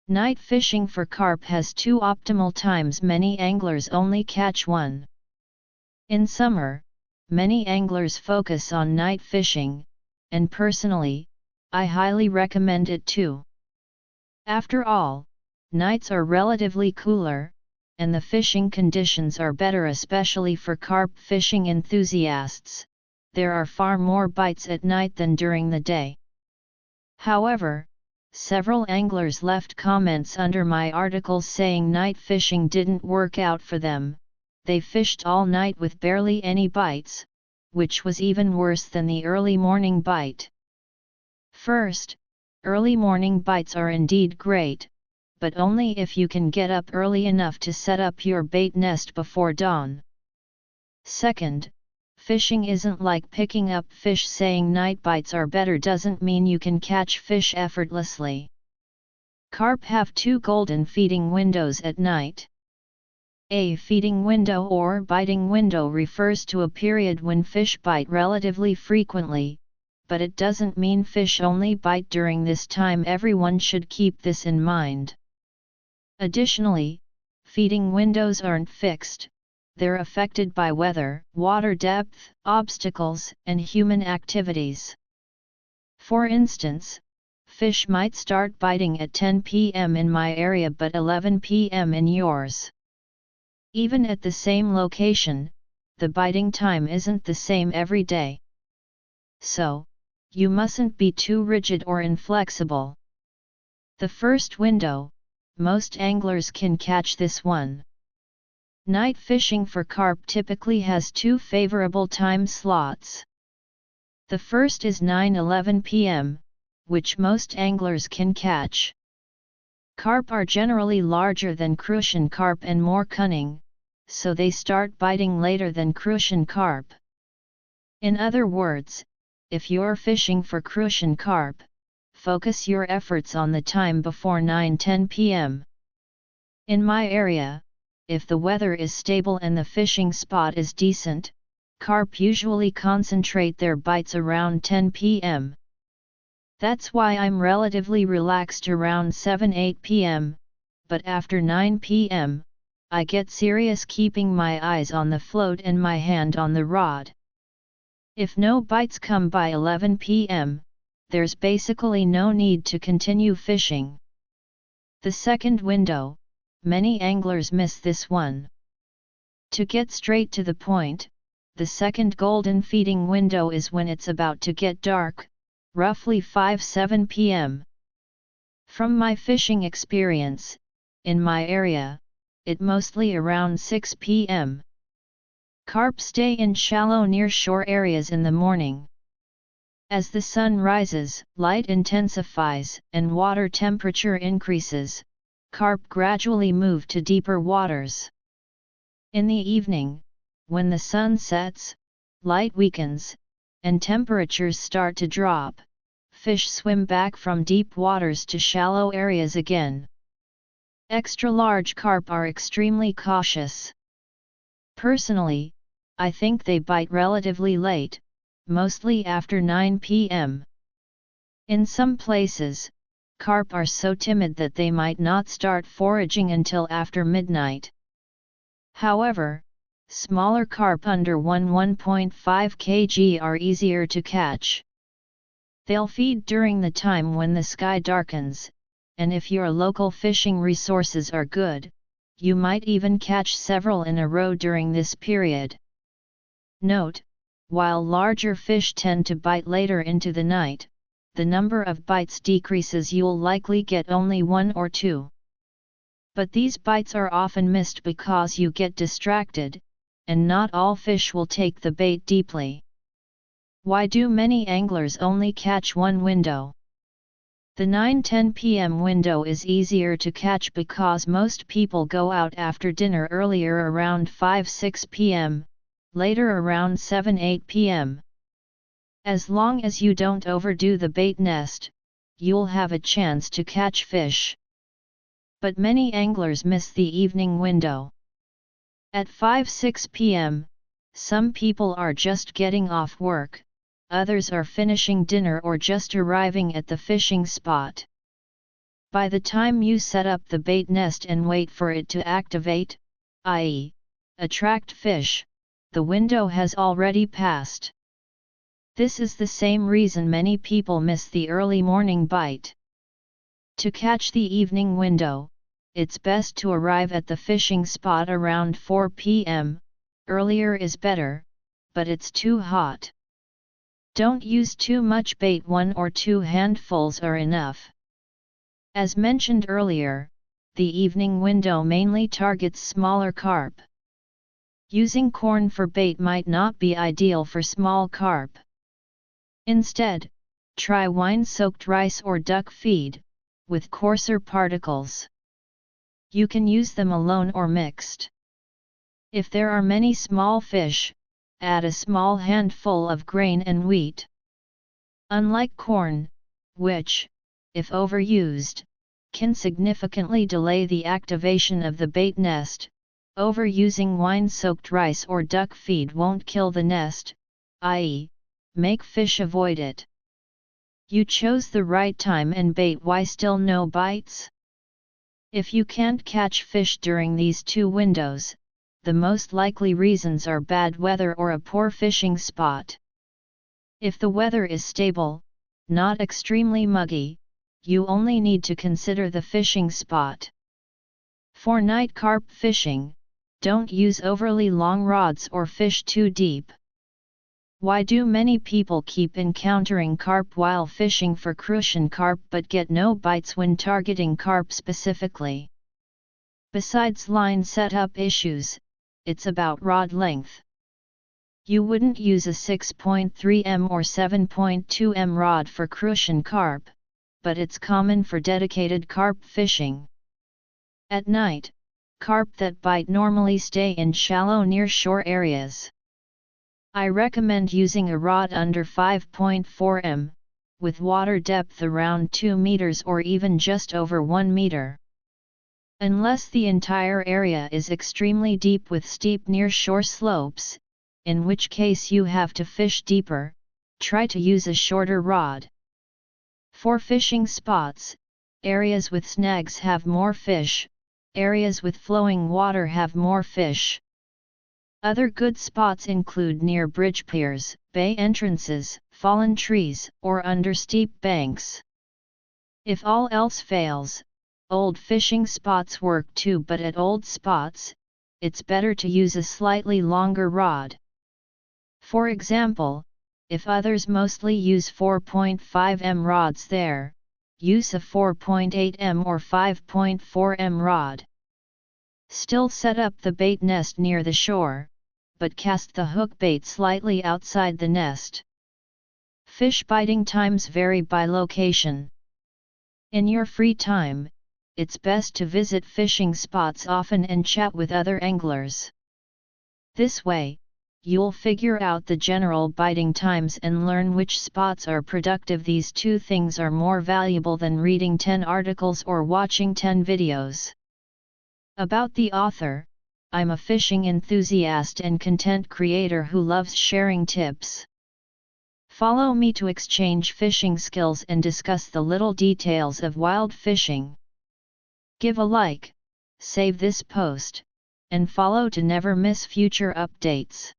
Night fishing for carp has two optimal times. Many anglers only catch one. In summer, many anglers focus on night fishing, and personally, I highly recommend it too. After all, nights are relatively cooler, and the fishing conditions are better, especially for carp fishing enthusiasts. There are far more bites at night than during the day. However, several anglers left comments under my article saying night fishing didn't work out for them. They fished all night with barely any bites, which was even worse than the early morning bite. First, early morning bites are indeed great, but only if you can get up early enough to set up your bait nest before dawn. Second, fishing isn't like picking up fish. Saying night bites are better doesn't mean you can catch fish effortlessly. Carp have two golden feeding windows at night. A feeding window or biting window refers to a period when fish bite relatively frequently, but it doesn't mean fish only bite during this time. Everyone should keep this in mind. Additionally, feeding windows aren't fixed. They're affected by weather, water depth, obstacles, and human activities. For instance, fish might start biting at 10 p.m. in my area but 11 p.m. in yours. Even at the same location, the biting time isn't the same every day. So, you mustn't be too rigid or inflexible. The first window, most anglers can catch this one. Night fishing for carp typically has two favorable time slots. The first is 9-11 p.m., which most anglers can catch. Carp are generally larger than crucian carp and more cunning, so they start biting later than crucian carp. In other words, if you're fishing for crucian carp, focus your efforts on the time before 9-10 p.m. In my area, if the weather is stable and the fishing spot is decent, carp usually concentrate their bites around 10 p.m. That's why I'm relatively relaxed around 7-8 p.m., but after 9 p.m., I get serious, keeping my eyes on the float and my hand on the rod. If no bites come by 11 p.m., there's basically no need to continue fishing. The second window, many anglers miss this one. To get straight to the point, the second golden feeding window is when it's about to get dark, roughly 5-7 p.m. From my fishing experience, in my area, it mostly around 6 p.m. Carp stay in shallow near shore areas in the morning. As the sun rises, light intensifies, and water temperature increases, carp gradually move to deeper waters. In the evening, when the sun sets, light weakens, and temperatures start to drop, fish swim back from deep waters to shallow areas again. Extra large carp are extremely cautious. Personally, I think they bite relatively late, mostly after 9 p.m. In some places, carp are so timid that they might not start foraging until after midnight. However, smaller carp under 1.5 kg are easier to catch. They'll feed during the time when the sky darkens, and if your local fishing resources are good, you might even catch several in a row during this period. Note, while larger fish tend to bite later into the night, the number of bites decreases. You'll likely get only 1 or 2. But these bites are often missed because you get distracted, and not all fish will take the bait deeply. Why do many anglers only catch one window? The 9-10 p.m. window is easier to catch because most people go out after dinner earlier around 5-6 p.m., later around 7-8 p.m. As long as you don't overdo the bait nest, you'll have a chance to catch fish. But many anglers miss the evening window. At 5-6 p.m., some people are just getting off work, others are finishing dinner or just arriving at the fishing spot. By the time you set up the bait nest and wait for it to activate, i.e., attract fish, the window has already passed. This is the same reason many people miss the early morning bite. To catch the evening window, it's best to arrive at the fishing spot around 4 p.m., earlier is better, but it's too hot. Don't use too much bait, 1 or 2 handfuls are enough. As mentioned earlier, the evening window mainly targets smaller carp. Using corn for bait might not be ideal for small carp. Instead, try wine-soaked rice or duck feed, with coarser particles. You can use them alone or mixed. If there are many small fish, add a small handful of grain and wheat. Unlike corn, which, if overused, can significantly delay the activation of the bait nest, overusing wine-soaked rice or duck feed won't kill the nest, i.e., make fish avoid it. You chose the right time and bait. Why still no bites? If you can't catch fish during these 2 windows, the most likely reasons are bad weather or a poor fishing spot. If the weather is stable, not extremely muggy, you only need to consider the fishing spot. For night carp fishing, don't use overly long rods or fish too deep. Why do many people keep encountering carp while fishing for crucian carp but get no bites when targeting carp specifically? Besides line setup issues, it's about rod length. You wouldn't use a 6.3 m or 7.2 m rod for crucian carp, but it's common for dedicated carp fishing. At night, carp that bite normally stay in shallow near-shore areas. I recommend using a rod under 5.4 m, with water depth around 2 meters or even just over 1 meter. Unless the entire area is extremely deep with steep near-shore slopes, in which case you have to fish deeper, try to use a shorter rod. For fishing spots, areas with snags have more fish, areas with flowing water have more fish. Other good spots include near bridge piers, bay entrances, fallen trees, or under steep banks. If all else fails, old fishing spots work too, but at old spots, it's better to use a slightly longer rod. For example, if others mostly use 4.5 m rods there, use a 4.8 m or 5.4 m rod. Still set up the bait nest near the shore, but cast the hook bait slightly outside the nest. Fish biting times vary by location. In your free time, it's best to visit fishing spots often and chat with other anglers. This way, you'll figure out the general biting times and learn which spots are productive. These 2 things are more valuable than reading 10 articles or watching 10 videos. About the author, I'm a fishing enthusiast and content creator who loves sharing tips. Follow me to exchange fishing skills and discuss the little details of wild fishing. Give a like, save this post, and follow to never miss future updates.